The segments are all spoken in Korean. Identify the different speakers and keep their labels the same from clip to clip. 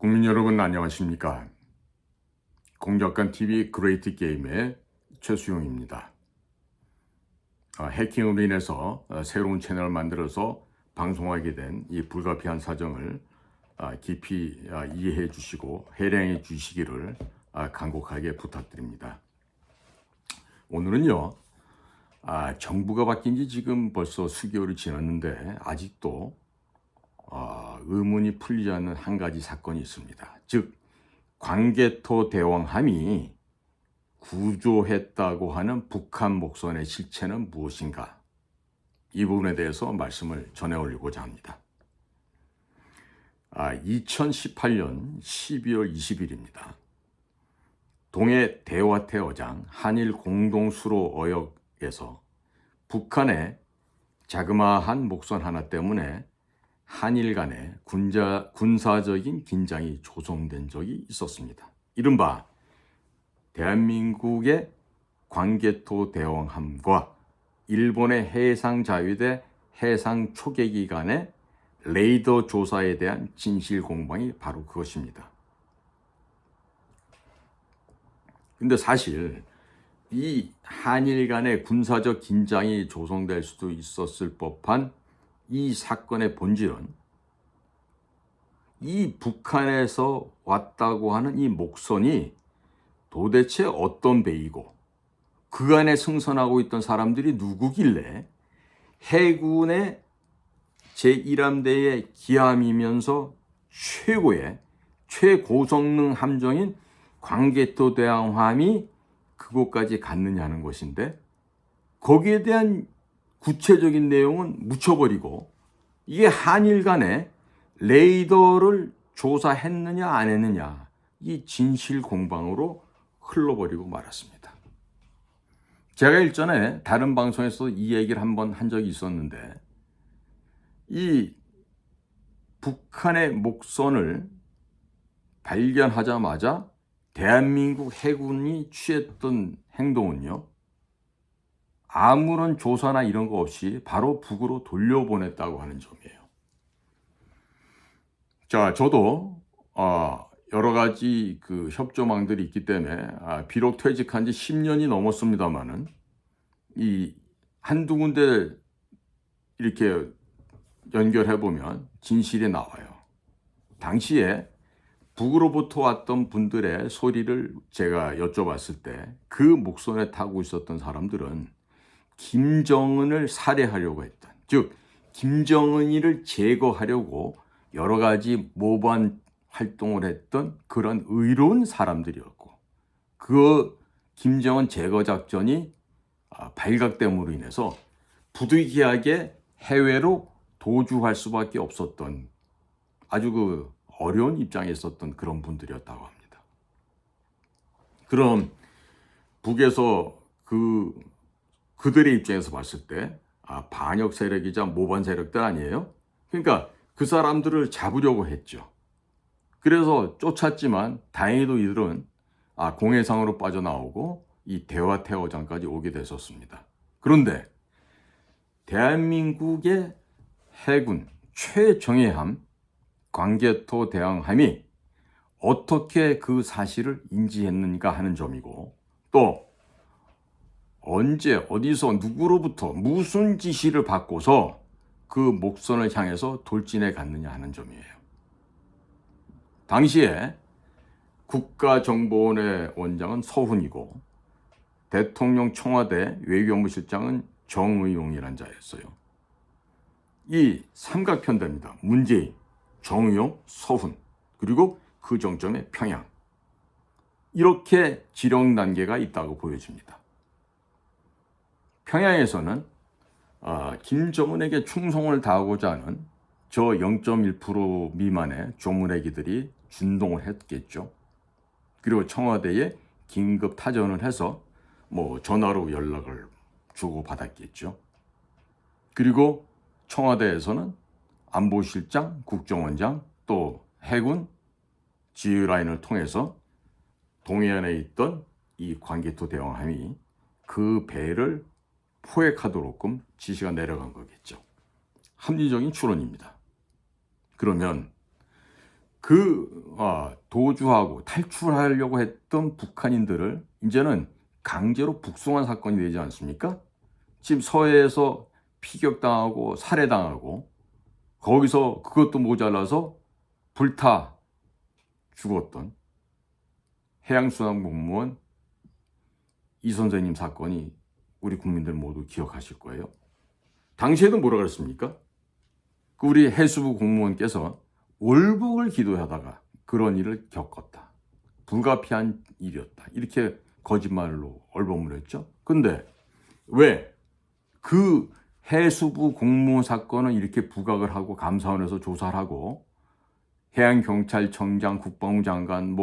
Speaker 1: 국민 여러분 안녕하십니까? 공작간 TV 그레이트 게임의 최수용입니다. 해킹으로 인해서 새로운 채널을 만들어서 방송하게 된 이 불가피한 사정을 깊이 이해해 주시고 해량해 주시기를 간곡하게 부탁드립니다. 오늘은요, 정부가 바뀐 지 지금 벌써 수개월이 지났는데 아직도 의문이 풀리지 않는 한 가지 사건이 있습니다. 즉, 광개토 대왕함이 구조했다고 하는 북한 목선의 실체는 무엇인가? 이 부분에 대해서 말씀을 전해 올리고자 합니다. 2018년 12월 20일입니다. 동해 대화태 어장 한일 공동수로 어역에서 북한의 자그마한 목선 하나 때문에 한일 간의 군사적인 긴장이 조성된 적이 있었습니다. 이른바 대한민국의 광개토 대왕함과 일본의 해상자위대 해상초계기 간의 레이더 조사에 대한 진실 공방이 바로 그것입니다. 근데 사실 이 한일 간의 군사적 긴장이 조성될 수도 있었을 법한 이 사건의 본질은 이 북한에서 왔다고 하는 이 목선이 도대체 어떤 배이고 그 안에 승선하고 있던 사람들이 누구길래 해군의 제1함대의 기함이면서 최고의 최고성능 함정인 광개토 대왕함이 그곳까지 갔느냐는 것인데, 거기에 대한 구체적인 내용은 묻혀버리고 이게 한일 간에 레이더를 조사했느냐 안 했느냐, 이 진실 공방으로 흘러버리고 말았습니다. 제가 일전에 다른 방송에서 이 얘기를 한번 한 적이 있었는데, 이 북한의 목선을 발견하자마자 대한민국 해군이 취했던 행동은요, 아무런 조사나 이런 거 없이 바로 북으로 돌려보냈다고 하는 점이에요. 자, 저도 여러 가지 그 협조망들이 있기 때문에 비록 퇴직한 지 10년이 넘었습니다만은 이 한두 군데 이렇게 연결해 보면 진실이 나와요. 당시에 북으로부터 왔던 분들의 소리를 제가 여쭤봤을 때 그 목선에 타고 있었던 사람들은 김정은을 살해하려고 했던, 즉 김정은이를 제거하려고 여러 가지 모반 활동을 했던 그런 의로운 사람들이었고, 그 김정은 제거 작전이 발각됨으로 인해서 부득이하게 해외로 도주할 수밖에 없었던 아주 그 어려운 입장에 있었던 그런 분들이었다고 합니다. 그럼 북에서 그들의 입장에서 봤을 때 반역 세력이자 모반 세력들 아니에요? 그러니까 그 사람들을 잡으려고 했죠. 그래서 쫓았지만 다행히도 이들은 공해상으로 빠져나오고 이 대화태어장까지 오게 됐었습니다. 그런데 대한민국의 해군 최정예함 광개토 대왕함이 어떻게 그 사실을 인지했는가 하는 점이고, 또 언제 어디서 누구로부터 무슨 지시를 받고서 그 목선을 향해서 돌진해 갔느냐 하는 점이에요. 당시에 국가정보원의 원장은 서훈이고 대통령 청와대 외교부실장은 정의용이라는 자였어요. 이 삼각편대입니다. 문재인, 정의용, 서훈, 그리고 그 정점에 평양. 이렇게 지령 단계가 있다고 보여집니다. 평양에서는 김정은에게 충성을 다하고자 하는 저 0.1% 미만의 조문회기들이 준동을 했겠죠. 그리고 청와대에 긴급 타전을 해서 전화로 연락을 주고받았겠죠. 그리고 청와대에서는 안보실장, 국정원장, 또 해군 지휘라인을 통해서 동해안에 있던 이 광개토 대왕함이 그 배를 포획하도록끔 지시가 내려간 거겠죠. 합리적인 추론입니다. 그러면 도주하고 탈출하려고 했던 북한인들을 이제는 강제로 북송한 사건이 되지 않습니까? 지금 서해에서 피격당하고 살해당하고 거기서 그것도 모자라서 불타 죽었던 해양수산공무원 이 선생님 사건이 우리 국민들 모두 기억하실 거예요. 당시에도 뭐라 그랬습니까? 우리 해수부 공무원께서 월북을 기도하다가 그런 일을 겪었다. 불가피한 일이었다. 이렇게 거짓말로 얼버무려 했죠. 근데 왜 그 해수부 공무원 사건은 이렇게 부각을 하고 감사원에서 조사를 하고 해양경찰청장, 국방부 장관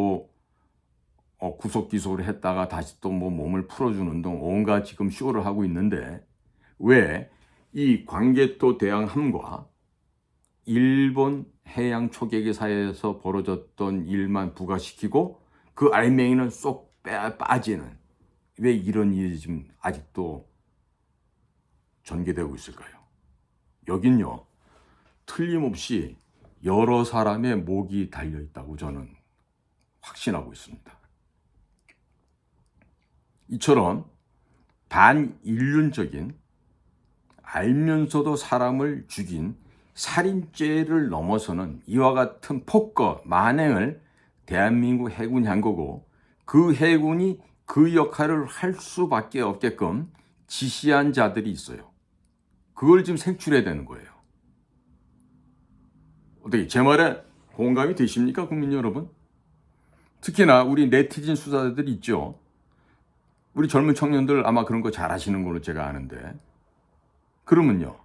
Speaker 1: 구속 기소를 했다가 다시 또 몸을 풀어주는 등 온갖 지금 쇼를 하고 있는데 왜 이 광개토 대왕함과 일본 해양 초계기 사이에서 벌어졌던 일만 부각시키고 그 알맹이는 쏙 빠지는 왜 이런 일이 지금 아직도 전개되고 있을까요? 여긴요, 틀림없이 여러 사람의 목이 달려있다고 저는 확신하고 있습니다. 이처럼 반인륜적인 알면서도 사람을 죽인 살인죄를 넘어서는 이와 같은 폭거, 만행을 대한민국 해군이 한 거고 그 해군이 그 역할을 할 수밖에 없게끔 지시한 자들이 있어요. 그걸 지금 색출해야 되는 거예요. 어떻게 제 말에 공감이 되십니까, 국민 여러분? 특히나 우리 네티즌 수사자들이 있죠. 우리 젊은 청년들 아마 그런 거 잘 아시는 걸로 제가 아는데 그러면요,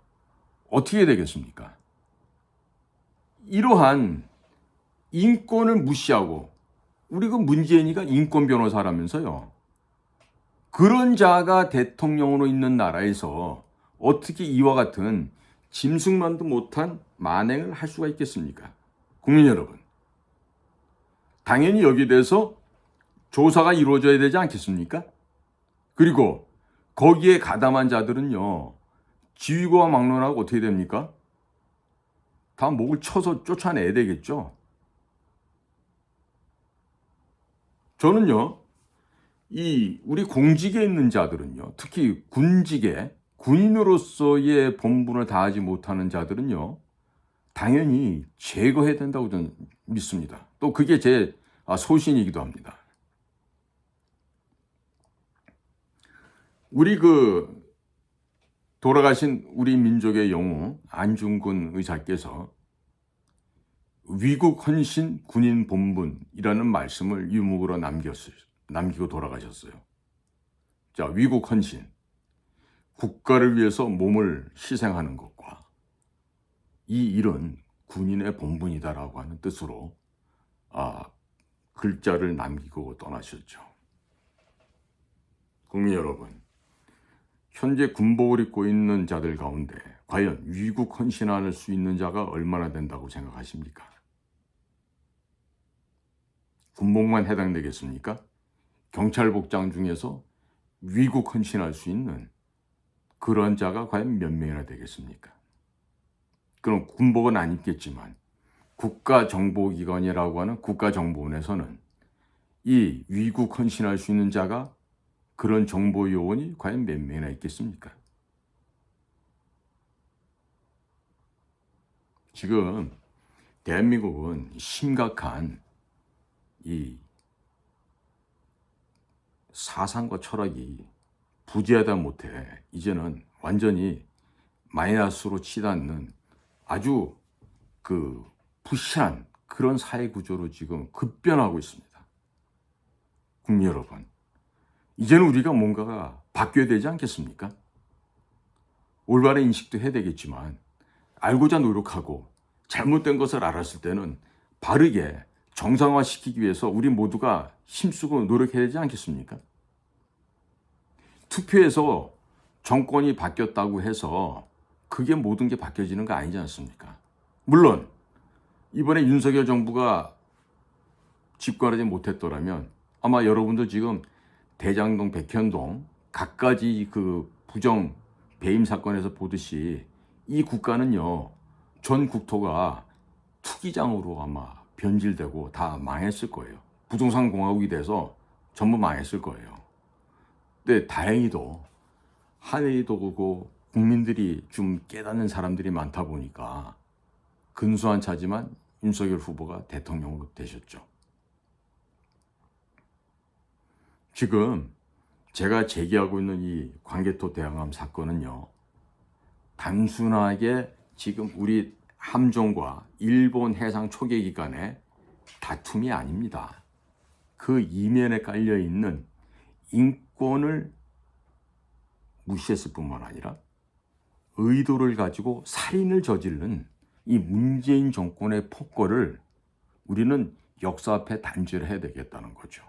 Speaker 1: 어떻게 되겠습니까? 이러한 인권을 무시하고 우리 그 문재인이가 인권 변호사라면서요. 그런 자가 대통령으로 있는 나라에서 어떻게 이와 같은 짐승만도 못한 만행을 할 수가 있겠습니까? 국민 여러분, 당연히 여기에 대해서 조사가 이루어져야 되지 않겠습니까? 그리고 거기에 가담한 자들은요, 지휘고와 막론하고 어떻게 됩니까? 다 목을 쳐서 쫓아내야 되겠죠. 저는요, 우리 공직에 있는 자들은요, 특히 군직에 군인으로서의 본분을 다하지 못하는 자들은요, 당연히 제거해야 된다고 저는 믿습니다. 또 그게 제 소신이기도 합니다. 우리 돌아가신 우리 민족의 영웅 안중근 의사께서 위국 헌신 군인 본분이라는 말씀을 유목으로 남기고 돌아가셨어요. 자, 위국 헌신, 국가를 위해서 몸을 희생하는 것과 이 일은 군인의 본분이다라고 하는 뜻으로 글자를 남기고 떠나셨죠. 국민 여러분, 현재 군복을 입고 있는 자들 가운데 과연 위국 헌신할 수 있는 자가 얼마나 된다고 생각하십니까? 군복만 해당되겠습니까? 경찰 복장 중에서 위국 헌신할 수 있는 그런 자가 과연 몇 명이나 되겠습니까? 그럼 군복은 안 입겠지만 국가정보기관이라고 하는 국가정보원에서는 이 위국 헌신할 수 있는 자가 그런 정보 요원이 과연 몇 명이나 있겠습니까? 지금 대한민국은 심각한 이 사상과 철학이 부재하다 못해 이제는 완전히 마이너스로 치닫는 아주 부실한 그런 사회 구조로 지금 급변하고 있습니다. 국민 여러분, 이제는 우리가 뭔가가 바뀌어야 되지 않겠습니까? 올바른 인식도 해야 되겠지만 알고자 노력하고 잘못된 것을 알았을 때는 바르게 정상화시키기 위해서 우리 모두가 힘쓰고 노력해야 되지 않겠습니까? 투표에서 정권이 바뀌었다고 해서 그게 모든 게 바뀌어지는 거 아니지 않습니까? 물론 이번에 윤석열 정부가 집권하지 못했더라면 아마 여러분들 지금 대장동, 백현동 갖가지 부정 배임 사건에서 보듯이 이 국가는요, 전 국토가 투기장으로 아마 변질되고 다 망했을 거예요. 부동산 공화국이 돼서 전부 망했을 거예요. 근데 다행히도 하늘이도 그고 국민들이 좀 깨닫는 사람들이 많다 보니까 근소한 차지만 윤석열 후보가 대통령으로 되셨죠. 지금 제가 제기하고 있는 이 광개토 대왕암 사건은요, 단순하게 지금 우리 함정과 일본 해상 초계기 간의 다툼이 아닙니다. 그 이면에 깔려 있는 인권을 무시했을 뿐만 아니라 의도를 가지고 살인을 저지른 이 문재인 정권의 폭거를 우리는 역사 앞에 단죄를 해야 되겠다는 거죠.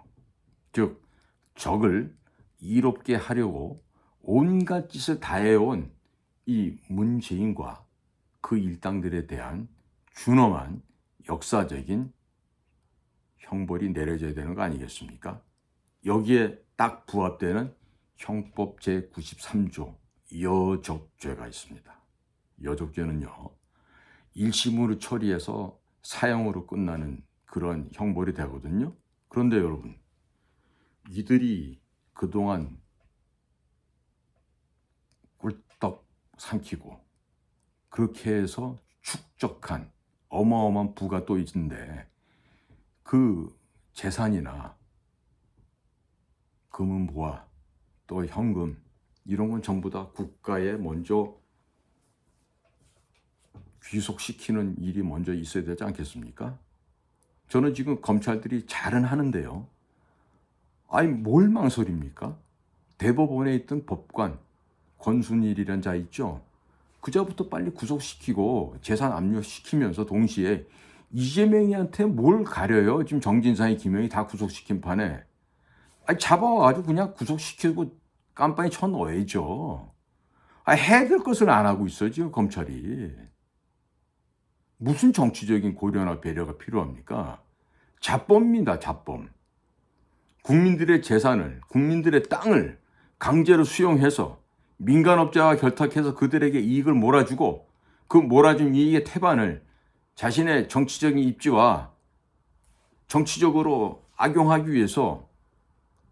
Speaker 1: 즉, 적을 이롭게 하려고 온갖 짓을 다해온 이 문재인과 그 일당들에 대한 준엄한 역사적인 형벌이 내려져야 되는 거 아니겠습니까? 여기에 딱 부합되는 형법 제93조 여적죄가 있습니다. 여적죄는요, 일심으로 처리해서 사형으로 끝나는 그런 형벌이 되거든요. 그런데 여러분, 이들이 그동안 꿀떡 삼키고 그렇게 해서 축적한 어마어마한 부가 또 있는데, 그 재산이나 금은보화 또 현금 이런 건 전부 다 국가에 먼저 귀속시키는 일이 먼저 있어야 되지 않겠습니까? 저는 지금 검찰들이 잘은 하는데요, 아니 뭘 망설입니까? 대법원에 있던 법관 권순일이란 자 있죠? 그자부터 빨리 구속시키고 재산 압류시키면서 동시에 이재명이한테 뭘 가려요? 지금 정진상이 김영이 다 구속시킨 판에. 아니 잡아가지고 그냥 구속시키고 깜빵에 쳐넣어야죠. 해야 될 것을 안 하고 있어요 지금 검찰이. 무슨 정치적인 고려나 배려가 필요합니까? 자범입니다, 자범. 국민들의 재산을, 국민들의 땅을 강제로 수용해서 민간업자와 결탁해서 그들에게 이익을 몰아주고 그 몰아준 이익의 태반을 자신의 정치적인 입지와 정치적으로 악용하기 위해서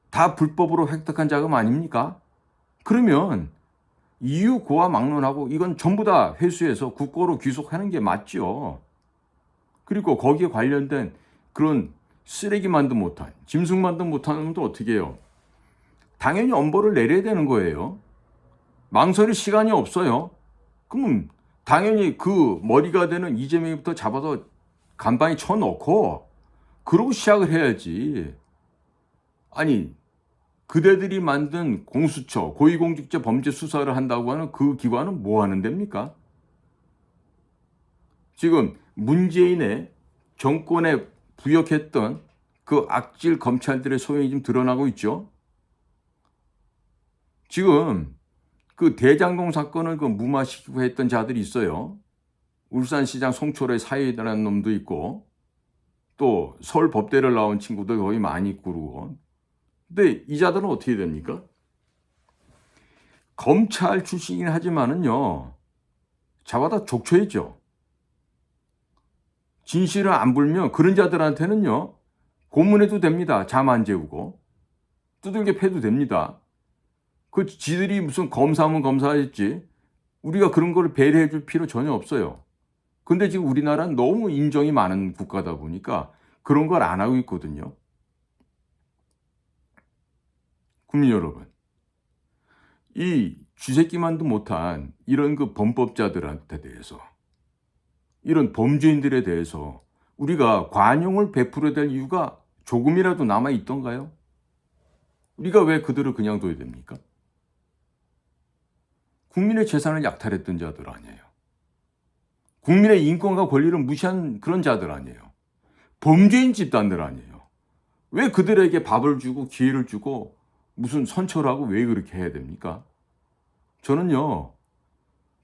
Speaker 1: 다 불법으로 획득한 자금 아닙니까? 그러면 이유 고와 막론하고 이건 전부 다 회수해서 국고로 귀속하는 게 맞죠. 그리고 거기에 관련된 그런 쓰레기만도 못한, 짐승만도 못하는 놈도 어떻게 해요? 당연히 엄벌을 내려야 되는 거예요. 망설일 시간이 없어요. 그럼 당연히 그 머리가 되는 이재명부터 잡아서 간방에 쳐넣고 그러고 시작을 해야지. 아니 그대들이 만든 공수처, 고위공직자 범죄 수사를 한다고 하는 그 기관은 뭐 하는 데입니까? 지금 문재인의 정권에 부역했던 그 악질 검찰들의 소행이 지금 드러나고 있죠. 지금 그 대장동 사건을 그 무마시키고 했던 자들이 있어요. 울산시장 송철의 사이라는 놈도 있고 또 서울 법대를 나온 친구도 거의 많이 있고 그러고. 근데 이 자들은 어떻게 됩니까? 검찰 출신이긴 하지만은요, 잡아다 족쳐야죠. 진실을 안 불면 그런 자들한테는요, 고문해도 됩니다. 잠 안 재우고. 두들겨 패도 됩니다. 그 지들이 무슨 검사면 검사했지. 우리가 그런 거를 배려해 줄 필요 전혀 없어요. 근데 지금 우리나라는 너무 인정이 많은 국가다 보니까 그런 걸 안 하고 있거든요. 국민 여러분, 이 쥐새끼만도 못한 이런 그 범법자들한테 대해서, 이런 범죄인들에 대해서 우리가 관용을 베풀어야 될 이유가 조금이라도 남아 있던가요? 우리가 왜 그들을 그냥 둬야 됩니까? 국민의 재산을 약탈했던 자들 아니에요. 국민의 인권과 권리를 무시한 그런 자들 아니에요. 범죄인 집단들 아니에요. 왜 그들에게 밥을 주고 기회를 주고 무슨 선처를 왜 그렇게 해야 됩니까? 저는요,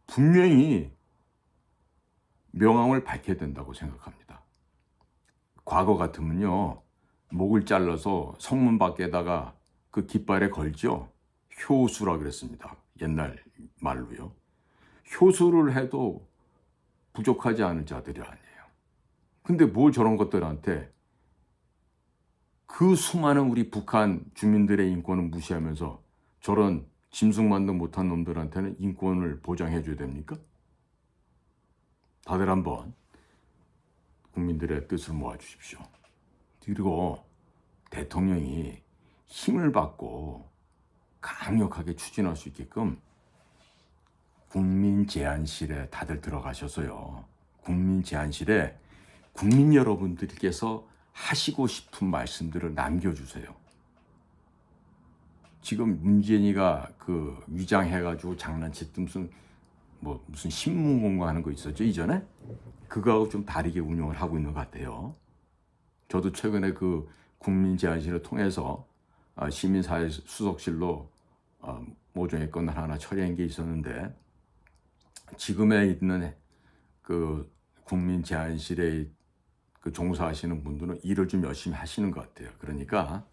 Speaker 1: 분명히 명함을 밝혀야 된다고 생각합니다. 과거 같으면요, 목을 잘라서 성문 밖에다가 그 깃발에 걸죠. 효수라 그랬습니다. 옛날 말로요. 효수를 해도 부족하지 않은 자들이 아니에요. 근데 뭘 저런 것들한테 그 수많은 우리 북한 주민들의 인권을 무시하면서 저런 짐승만도 못한 놈들한테는 인권을 보장해 줘야 됩니까? 다들 한번 국민들의 뜻을 모아 주십시오. 그리고 대통령이 힘을 받고 강력하게 추진할 수 있게끔 국민 제안실에 다들 들어가셔서요. 국민 제안실에 국민 여러분들께서 하시고 싶은 말씀들을 남겨주세요. 지금 문재인이가 그 위장해가지고 장난쳤던 무슨 신문 공부하는 거 있었죠 이전에? 그거하고 좀 다르게 운영을 하고 있는 것 같아요. 저도 최근에 그 국민 제안실을 통해서 시민사회 수석실로 모종의 건을 하나 처리한 게 있었는데, 지금에 있는 그 국민 제안실에 그 종사하시는 분들은 일을 좀 열심히 하시는 것 같아요. 그러니까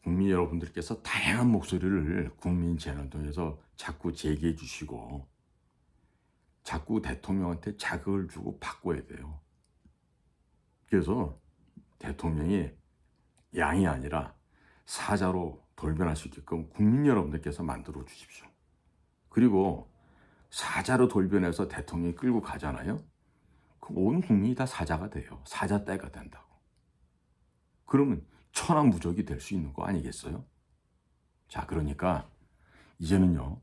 Speaker 1: 국민 여러분들께서 다양한 목소리를 국민 제안을 통해서 자꾸 제기해 주시고 자꾸 대통령한테 자극을 주고 바꿔야 돼요. 그래서 대통령이 양이 아니라 사자로 돌변할 수 있게끔 국민 여러분들께서 만들어 주십시오. 그리고 사자로 돌변해서 대통령이 끌고 가잖아요. 그럼 온 국민이 다 사자가 돼요. 사자 떼가 된다고. 그러면 천하무적이 될 수 있는 거 아니겠어요? 자, 그러니까 이제는요,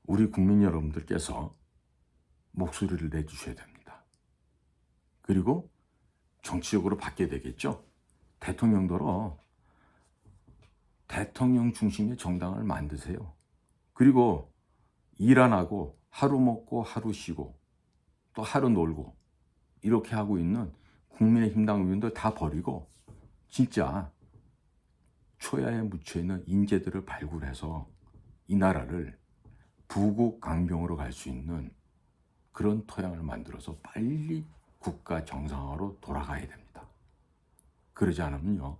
Speaker 1: 우리 국민 여러분들께서 목소리를 내주셔야 됩니다. 그리고 정치적으로 바뀌어야 되겠죠. 대통령더러 대통령 중심의 정당을 만드세요. 그리고 일 안 하고 하루 먹고 하루 쉬고 또 하루 놀고 이렇게 하고 있는 국민의힘당 의원들 다 버리고 진짜 초야에 묻혀있는 인재들을 발굴해서 이 나라를 부국 강병으로 갈 수 있는 그런 토양을 만들어서 빨리 국가 정상화로 돌아가야 됩니다. 그러지 않으면요,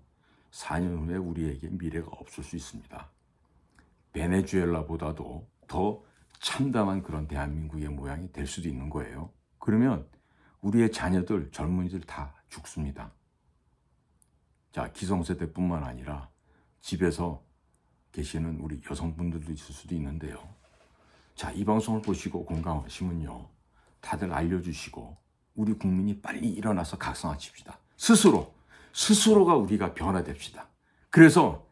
Speaker 1: 4년 후에 우리에게 미래가 없을 수 있습니다. 베네수엘라보다도 더 참담한 그런 대한민국의 모양이 될 수도 있는 거예요. 그러면 우리의 자녀들, 젊은이들 다 죽습니다. 자, 기성세대뿐만 아니라 집에서 계시는 우리 여성분들도 있을 수도 있는데요. 자, 이 방송을 보시고 공감하시면요, 다들 알려주시고 우리 국민이 빨리 일어나서 각성하십시다. 스스로가 우리가 변화됩시다. 그래서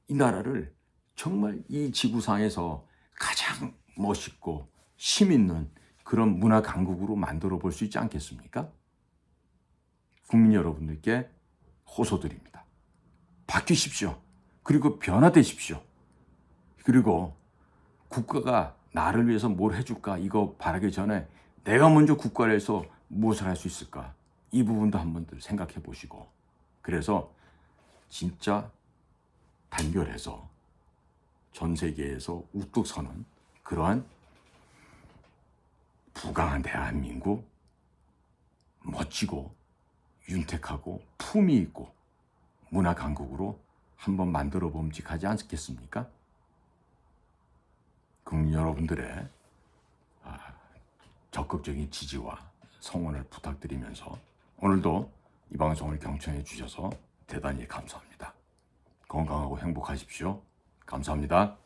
Speaker 1: 이 나라를 정말 이 지구상에서 가장 멋있고 힘 있는 그런 문화 강국으로 만들어 볼 수 있지 않겠습니까? 국민 여러분들께 호소드립니다. 바뀌십시오. 그리고 변화되십시오. 그리고 국가가 나를 위해서 뭘 해줄까 이거 바라기 전에 내가 먼저 국가를 해서 무엇을 할 수 있을까, 이 부분도 한번 생각해 보시고, 그래서 진짜 단결해서 전 세계에서 우뚝 서는 그러한 부강한 대한민국, 멋지고 윤택하고 품위 있고 문화 강국으로 한번 만들어 봄직하지 않겠습니까? 국민 여러분들의 적극적인 지지와 성원을 부탁드리면서 오늘도 이 방송을 경청해 주셔서 대단히 감사합니다. 건강하고 행복하십시오. 감사합니다.